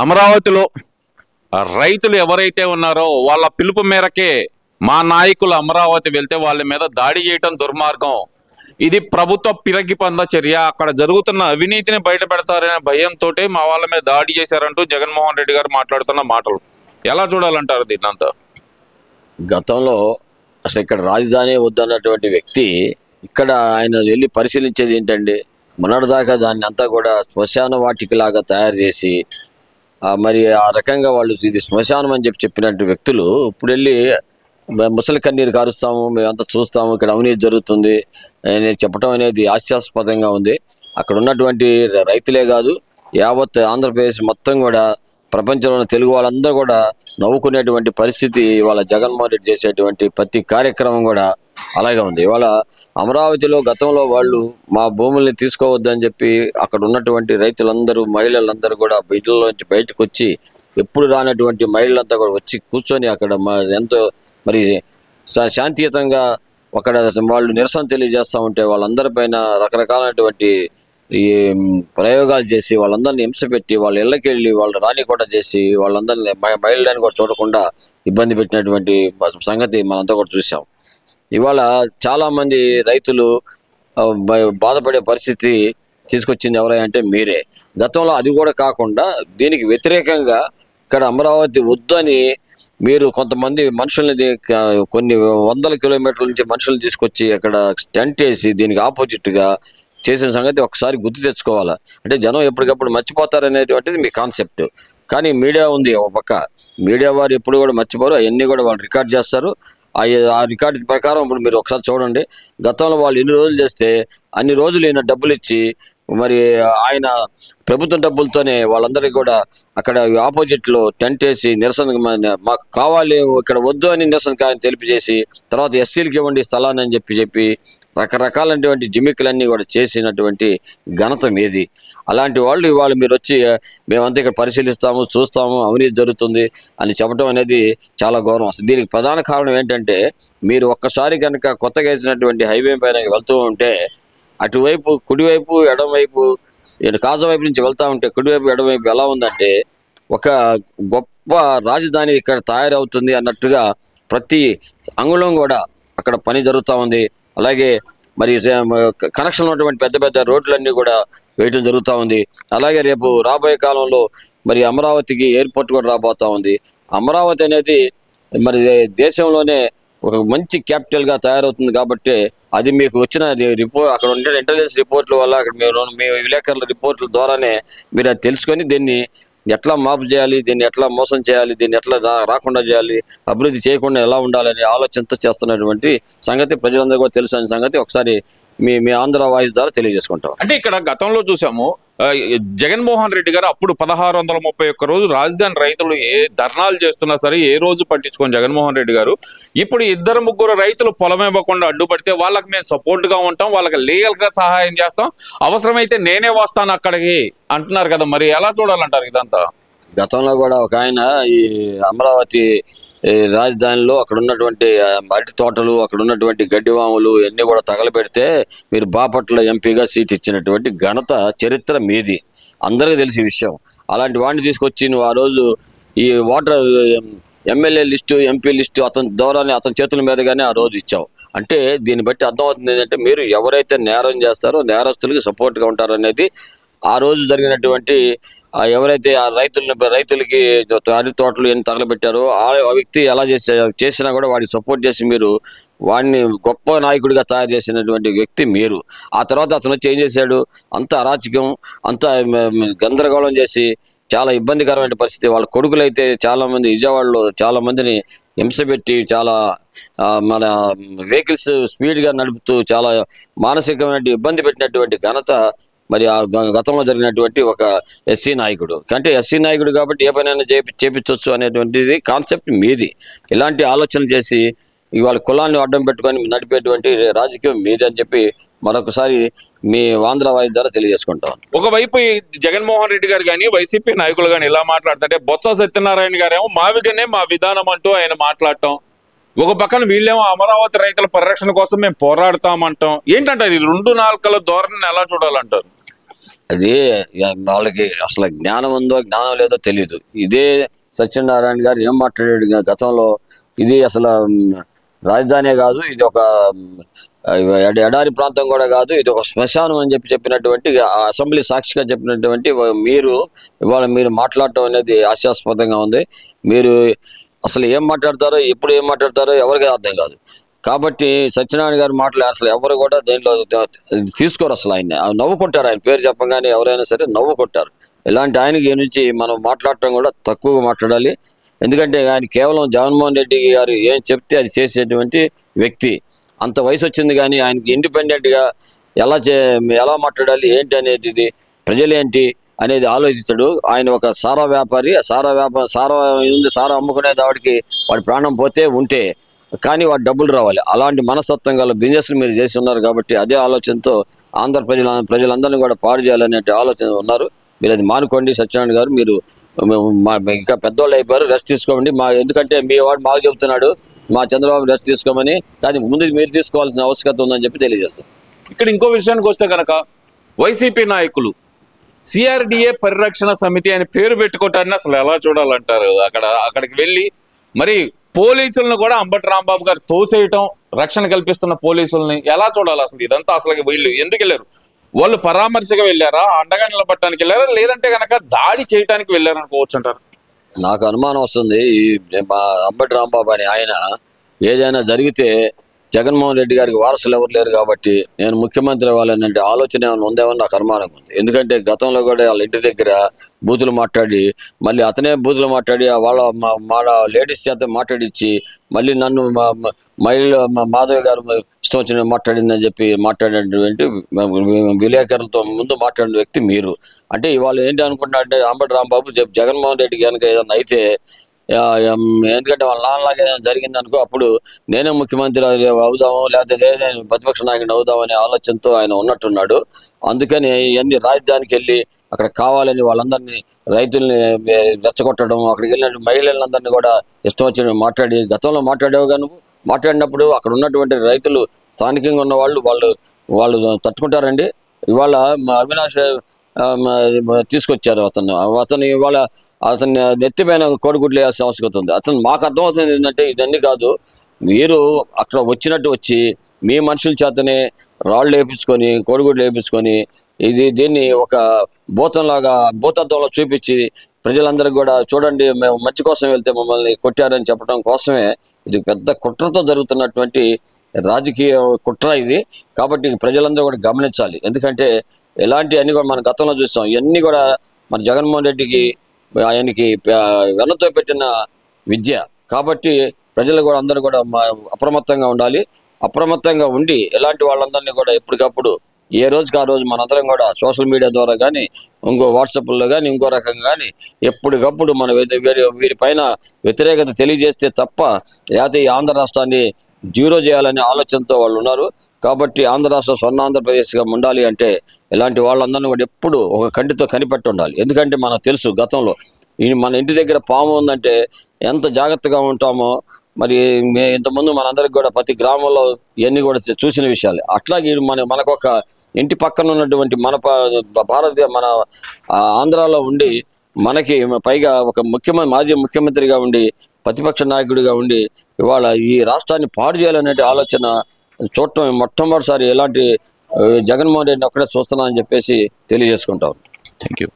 అమరావతిలో రైతులు ఎవరైతే ఉన్నారో వాళ్ళ పిలుపు మేరకే మా నాయకులు అమరావతి వెళ్తే వాళ్ళ మీద దాడి చేయటం దుర్మార్గం. ఇది ప్రభుత్వ పిరగి పంద చర్య. అక్కడ జరుగుతున్న అవినీతిని బయట పెడతారనే భయంతో మా వాళ్ళ మీద దాడి చేశారంటూ జగన్మోహన్ రెడ్డి గారు మాట్లాడుతున్న మాటలు ఎలా చూడాలంటారు దీన్నంతా? గతంలో అసలు ఇక్కడ రాజధాని వద్దన్నటువంటి వ్యక్తి ఇక్కడ ఆయన వెళ్ళి పరిశీలించేది ఏంటండి? మొన్నటిదాకా దాన్ని అంతా కూడా శ్మశాన వాటికలాగా తయారు చేసి మరి ఆ రకంగా వాళ్ళు ఇది శ్మశానం అని చెప్పినట్టు వ్యక్తులు ఇప్పుడు వెళ్ళి ముసలి కన్నీరు కారుస్తాము, మేమంతా చూస్తాము, ఇక్కడ అవినీతి జరుగుతుంది అని చెప్పడం అనేది హాస్యాస్పదంగా ఉంది. అక్కడ ఉన్నటువంటి రైతులే కాదు, యావత్ ఆంధ్రప్రదేశ్ మొత్తం కూడా, ప్రపంచంలో తెలుగు వాళ్ళందరూ కూడా నవ్వుకునేటువంటి పరిస్థితి ఇవాళ జగన్మోహన్ రెడ్డి చేసేటువంటి ప్రతి కార్యక్రమం కూడా అలాగే ఉంది. ఇవాళ అమరావతిలో గతంలో వాళ్ళు మా భూముల్ని తీసుకోవద్దని చెప్పి అక్కడ ఉన్నటువంటి రైతులందరూ, మహిళలందరూ కూడా వీటిలోంచి బయటకు వచ్చి, ఎప్పుడు రానటువంటి మహిళలంతా కూడా వచ్చి కూర్చొని అక్కడ ఎంతో మరి శాంతియుతంగా అక్కడ వాళ్ళు నిరసన తెలియజేస్తూ ఉంటే వాళ్ళందరిపైన రకరకాలైనటువంటి ఈ ప్రయోగాలు చేసి వాళ్ళందరినీ హింస పెట్టి వాళ్ళ ఇళ్ళకి వెళ్ళి వాళ్ళు రాని కూడా చేసి వాళ్ళందరినీ మహిళలను కూడా చూడకుండా ఇబ్బంది పెట్టినటువంటి సంగతి మనంతా కూడా చూసాం. ఇవాళ చాలామంది రైతులు బాధపడే పరిస్థితి తీసుకొచ్చింది ఎవరంటే మీరే. గతంలో అది కూడా కాకుండా దీనికి వ్యతిరేకంగా ఇక్కడ అమరావతి వద్దని మీరు కొంతమంది మనుషుల్ని, కొన్ని వందల కిలోమీటర్ల నుంచి మనుషుల్ని తీసుకొచ్చి అక్కడ టెంట్ వేసి దీనికి ఆపోజిట్గా చేసిన సంగతి ఒకసారి గుర్తు తెచ్చుకోవాలా. అంటే జనం ఎప్పటికప్పుడు మర్చిపోతారనేటువంటిది మీ కాన్సెప్ట్. కానీ మీడియా ఉంది ఒక పక్క, మీడియా వారు ఎప్పుడు కూడా మర్చిపోరు, అవన్నీ కూడా వాళ్ళు రికార్డ్ చేస్తారు. ఆ రికార్డు ప్రకారం ఇప్పుడు మీరు ఒకసారి చూడండి, గతంలో వాళ్ళు ఎన్ని రోజులు చేస్తే అన్ని రోజులు ఈయన డబ్బులు ఇచ్చి మరి ఆయన ప్రభుత్వం డబ్బులతోనే వాళ్ళందరికీ కూడా అక్కడ ఆపోజిట్లో టెంట్ వేసి నిరసన మాకు కావాలి, ఇక్కడ వద్దు అని నిరసన తెలియజేసి తర్వాత ఎస్సీలకి ఇవ్వండి స్థలాన్ని అని చెప్పి రకరకాలైనటువంటి జిమిక్కులన్నీ కూడా చేసినటువంటి ఘనత మీది. అలాంటి వాళ్ళు ఇవాళ మీరు వచ్చి మేమంతా ఇక్కడ పరిశీలిస్తాము, చూస్తాము, అవినీతి జరుగుతుంది అని చెప్పడం అనేది చాలా గౌరవం. అసలు దీనికి ప్రధాన కారణం ఏంటంటే, మీరు ఒక్కసారి కనుక కొత్తగా వేసినటువంటి హైవే పైన వెళ్తూ ఉంటే అటువైపు కుడివైపు ఎడమవైపు కాజా వైపు నుంచి వెళ్తూ ఉంటే కుడివైపు ఎడమవైపు ఎలా ఉందంటే ఒక గొప్ప రాజధాని ఇక్కడ తయారవుతుంది అన్నట్టుగా ప్రతి అంగుళం కూడా అక్కడ పని జరుగుతూ ఉంది. అలాగే మరి కనెక్షన్ ఉన్నటువంటి పెద్ద పెద్ద రోడ్లన్నీ కూడా వేయటం జరుగుతూ ఉంది. అలాగే రేపు రాబోయే కాలంలో మరి అమరావతికి ఎయిర్పోర్ట్ కూడా రాబోతూ ఉంది. అమరావతి అనేది మరి దేశంలోనే ఒక మంచి క్యాపిటల్గా తయారవుతుంది. కాబట్టి అది మీకు వచ్చిన అక్కడ ఉండే ఇంటెలిజెన్స్ రిపోర్ట్ల వల్ల అక్కడ మీ విలేకరుల రిపోర్ట్ల ద్వారానే మీరు అది తెలుసుకొని దీన్ని ఎట్లా మాపు చేయాలి, దీన్ని ఎట్లా మోసం చేయాలి, దీన్ని ఎట్లా రాకుండా చేయాలి, అభివృద్ధి చేయకుండా ఎలా ఉండాలనే ఆలోచనతో చేస్తున్నటువంటి సంగతి ప్రజలందరూ కూడా తెలుసు అనే సంగతి ఒకసారి మీ ఆంధ్ర వాయిస్ ద్వారా తెలియజేసుకుంటాం. అంటే ఇక్కడ గతంలో చూసాము, జగన్మోహన్ రెడ్డి గారు అప్పుడు 1631 రోజు రాజధాని రైతులు ఏ ధర్నాలు చేస్తున్నా సరే ఏ రోజు పట్టించుకోని జగన్మోహన్ రెడ్డి గారు ఇప్పుడు 2-3 రైతులు పొలం ఇవ్వకుండా అడ్డుపడితే వాళ్ళకి మేము సపోర్ట్గా ఉంటాం, వాళ్ళకి లీగల్గా సహాయం చేస్తాం, అవసరమైతే నేనే వస్తాను అక్కడికి అంటున్నారు కదా. మరి ఎలా చూడాలంటారు ఇదంతా? గతంలో కూడా ఒక ఆయన ఈ అమరావతి రాజధానిలో అక్కడ ఉన్నటువంటి అరటి తోటలు, అక్కడ ఉన్నటువంటి గడ్డివాములు ఇవన్నీ కూడా తగలబెడితే మీరు బాపట్ల ఎంపీగా సీట్ ఇచ్చినటువంటి ఘనత చరిత్ర మీది, అందరికీ తెలిసిన విషయం. అలాంటి వాడిని తీసుకొచ్చి నువ్వు ఆ రోజు ఈ voter MLA list, MP list అతని ద్వారానే అతని చేతుల మీదగానే ఆ రోజు ఇచ్చావు. అంటే దీన్ని బట్టి అర్థమవుతుంది ఏంటంటే మీరు ఎవరైతే నేరం చేస్తారో నేరస్తులకి సపోర్ట్గా ఉంటారనేది. ఆ రోజు జరిగినటువంటి ఎవరైతే ఆ రైతులకి అరటి తోటలు ఎన్ని తగలబెట్టారో ఆ వ్యక్తి ఎలా చేసినా కూడా వాడికి సపోర్ట్ చేసి మీరు వాడిని గొప్ప నాయకుడిగా తయారు చేసినటువంటి వ్యక్తి మీరు. ఆ తర్వాత అతను వచ్చి ఏం చేశాడు? అంత అరాచకం, అంత గందరగోళం చేసి చాలా ఇబ్బందికరమైన పరిస్థితి. వాళ్ళ కొడుకులైతే చాలామంది విజయవాడలో చాలామందిని హింస పెట్టి చాలా మన వెహికల్స్ స్పీడ్గా నడుపుతూ చాలా మానసికమైన ఇబ్బంది పెట్టినటువంటి ఘనత మరి ఆ గతంలో జరిగినటువంటి ఒక ఎస్సీ నాయకుడు. అంటే ఎస్సీ నాయకుడు కాబట్టి ఏ పనైనా చేపించవచ్చు అనేటువంటిది కాన్సెప్ట్ మీది. ఇలాంటి ఆలోచన చేసి ఇవాళ కులాన్ని అడ్డం పెట్టుకొని నడిపేటువంటి రాజకీయం మీది అని చెప్పి మరొకసారి మీ ఆంధ్ర వాయిస్ ద్వారా తెలియజేసుకుంటాం. ఒకవైపు జగన్మోహన్ రెడ్డి గారు కానీ వైసీపీ నాయకులు కానీ ఇలా మాట్లాడుతుంటే బొత్స సత్యనారాయణ గారేమో మావిగానే మా విధానం అంటూ ఆయన మాట్లాడటం, ఒక పక్కన వీళ్ళేమో అమరావతి రైతుల పరిరక్షణ కోసం మేము పోరాడతామంటాం. ఏంటంటారు ఈ 2 నాలుకల ధోరణిని ఎలా చూడాలంటారు? అది వాళ్ళకి అసలు జ్ఞానం ఉందో జ్ఞానం లేదో తెలియదు. ఇదే సత్యనారాయణ గారు ఏం మాట్లాడాడు గతంలో, ఇది అసలు రాజధానే కాదు, ఇది ఒక ఎడారి ప్రాంతం కూడా కాదు, ఇది ఒక శ్మశానం అని చెప్పినటువంటి అసెంబ్లీ సాక్షిగా చెప్పినటువంటి మీరు ఇవాళ మీరు మాట్లాడటం అనేది హాస్యాస్పదంగా ఉంది. మీరు అసలు ఏం మాట్లాడతారో ఎప్పుడు ఏం మాట్లాడతారో ఎవరికి అర్థం కాదు. కాబట్టి సత్యనారాయణ గారు మాటలు అసలు ఎవరు కూడా దేంట్లో తీసుకోరు. అసలు ఆయన నవ్వుకుంటారు, ఆయన పేరు చెప్పగానే ఎవరైనా సరే నవ్వుకుంటారు. ఇలాంటి ఆయనకి నుంచి మనం మాట్లాడటం కూడా తక్కువగా మాట్లాడాలి. ఎందుకంటే ఆయన కేవలం జగన్మోహన్ రెడ్డి గారు ఏం చెప్తే అది చేసేటువంటి వ్యక్తి. అంత వయసు వచ్చింది కానీ ఆయనకి ఇండిపెండెంట్గా ఎలా మాట్లాడాలి ఏంటి అనేది, ఇది ప్రజలేంటి అనేది ఆలోచించడు. ఆయన ఒక సారా వ్యాపారి. సారా అమ్ముకునే దాడికి వాడి ప్రాణం పోతే ఉంటే కానీ వాడు డబ్బులు రావాలి. అలాంటి మనస్తత్వం గల బిజినెస్లు మీరు చేసి ఉన్నారు కాబట్టి అదే ఆలోచనతో ఆంధ్ర ప్రజలందరినీ కూడా పాడు చేయాలనే ఆలోచన ఉన్నారు. మీరు అది మానుకోండి. సత్యనారాయణ గారు మీరు ఇంకా పెద్దోళ్ళు అయిపోయారు, రెస్ట్ తీసుకోండి. ఎందుకంటే మీ వాడు మాకు చెబుతున్నాడు మా చంద్రబాబు రెస్ట్ తీసుకోమని, కానీ ముందు మీరు తీసుకోవాల్సిన ఆవశ్యకత ఉందని చెప్పి తెలియజేస్తాం. ఇక్కడ ఇంకో విషయానికి వస్తే కనుక వైసీపీ నాయకులు సిఆర్డిఏ పరిరక్షణ సమితి అని పేరు పెట్టుకోవటాన్ని అసలు ఎలా చూడాలంటారు? అక్కడికి వెళ్ళి మరి పోలీసులను కూడా అంబటి రాంబాబు గారు తోసేయటం, రక్షణ కల్పిస్తున్న పోలీసుల్ని ఎలా చూడాలి? అసలు ఇదంతా అసలు వీళ్ళు ఎందుకు వెళ్ళారు? వాళ్ళు పరామర్శగా వెళ్ళారా, అండగా నిలబడటానికి వెళ్ళారా, లేదంటే కనుక దాడి చేయడానికి వెళ్ళారు అనుకోవచ్చు అంటారు? నాకు అనుమానం వస్తుంది. మా అంబటి రాంబాబు అని ఆయన ఏదైనా జరిగితే జగన్మోహన్ రెడ్డి గారికి వారసులు ఎవరు లేరు కాబట్టి నేను ముఖ్యమంత్రి అవ్వాలనే ఆలోచన ఏమైనా ఉందేమో నాకు అనుమానం ఉంది. ఎందుకంటే గతంలో కూడా వాళ్ళ ఇంటి దగ్గర బూతులు మాట్లాడి మళ్ళీ అతనే బూతులు మాట్లాడి వాళ్ళ లేడీస్ చేత మాట్లాడించి మళ్ళీ నన్ను మాధవ్ గారు ఇష్టం వచ్చిన మాట్లాడిందని చెప్పి మాట్లాడినటువంటి విలేకరులతో ముందు మాట్లాడిన వ్యక్తి మీరు. అంటే ఇవాళ ఏంటి అనుకుంటున్నారంటే అంబటి రాంబాబు జగన్మోహన్ రెడ్డి కనుక ఏదైనా అయితే, ఎందుకంటే వాళ్ళ నాన్నలాగా ఏదైనా జరిగింది అనుకో అప్పుడు నేనే ముఖ్యమంత్రి అవుదాము లేకపోతే నేనే ప్రతిపక్ష నాయకుడిని అవుదామనే ఆలోచనతో ఆయన ఉన్నట్టున్నాడు. అందుకని ఇవన్నీ రాజధానికి వెళ్ళి అక్కడ కావాలని వాళ్ళందరినీ రైతుల్ని రెచ్చగొట్టడం, అక్కడికి వెళ్ళిన మహిళలందరినీ కూడా ఇష్టం వచ్చిన మాట్లాడి గతంలో మాట్లాడేవుగా నువ్వు. మాట్లాడినప్పుడు అక్కడ ఉన్నటువంటి రైతులు స్థానికంగా ఉన్న వాళ్ళు తట్టుకుంటారండి. ఇవాళ అవినాష్ తీసుకొచ్చారు అతను ఇవాళ అతన్ని నెత్తిపైన కోడిగుడ్లు వేయాల్సిన అవసరం ఉంది. అతను మాకు అర్థమవుతుంది ఏంటంటే ఇదన్నీ కాదు, మీరు అక్కడ వచ్చినట్టు వచ్చి మీ మనుషుల చేతనే రాళ్ళు వేయించుకొని కోడిగుడ్లు వేయించుకొని దీన్ని ఒక భూతత్వంలో చూపించి ప్రజలందరికీ కూడా చూడండి మేము మంచి కోసం వెళ్తే మమ్మల్ని కొట్టారని చెప్పడం కోసమే ఇది పెద్ద కుట్రతో జరుగుతున్నటువంటి రాజకీయ కుట్ర ఇది. కాబట్టి ప్రజలందరూ కూడా గమనించాలి. ఎందుకంటే ఇలాంటి అన్ని కూడా మనం గతంలో చూస్తాం. ఇవన్నీ కూడా మన జగన్మోహన్ రెడ్డికి ఆయనకి వెన్నతో పెట్టిన విద్య. కాబట్టి ప్రజలు కూడా అందరూ కూడా అప్రమత్తంగా ఉండాలి. అప్రమత్తంగా ఉండి ఇలాంటి వాళ్ళందరినీ కూడా ఎప్పటికప్పుడు ఏ రోజుకి ఆ రోజు మనందరం కూడా సోషల్ మీడియా ద్వారా కానీ ఇంకో వాట్సాప్లో కానీ ఇంకో రకంగా కానీ ఎప్పటికప్పుడు మన వీరిపైన వ్యతిరేకత తెలియజేస్తే తప్ప లేకపోతే ఈ ఆంధ్ర రాష్ట్రాన్ని జీరో చేయాలనే ఆలోచనతో వాళ్ళు ఉన్నారు. కాబట్టి ఆంధ్ర రాష్ట్రం స్వర్ణ ఆంధ్రప్రదేశ్గా ఉండాలి అంటే ఇలాంటి వాళ్ళందరినీ కూడా ఎప్పుడు ఒక కంటితో కనిపెట్టి ఉండాలి. ఎందుకంటే మనకు తెలుసు గతంలో మన ఇంటి దగ్గర పాము ఉందంటే ఎంత జాగ్రత్తగా ఉంటామో, మరి ఇంతకుముందు మనందరికి కూడా ప్రతి గ్రామంలో ఇవన్నీ కూడా చూసిన విషయాలు. అట్లాగే మనకు ఒక ఇంటి పక్కన ఉన్నటువంటి మన ఆంధ్రాలో ఉండి మనకి పైగా ఒక మాజీ ముఖ్యమంత్రిగా ఉండి ప్రతిపక్ష నాయకుడిగా ఉండి ఇవాళ ఈ రాష్ట్రాన్ని పాడు చేయాలనే ఆలోచన చూడటం మొట్టమొదటిసారి ఎలాంటి జగన్మోహన్ రెడ్డిని ఒక్కడే చూస్తున్నా అని చెప్పేసి తెలియజేసుకుంటాం. Thank you.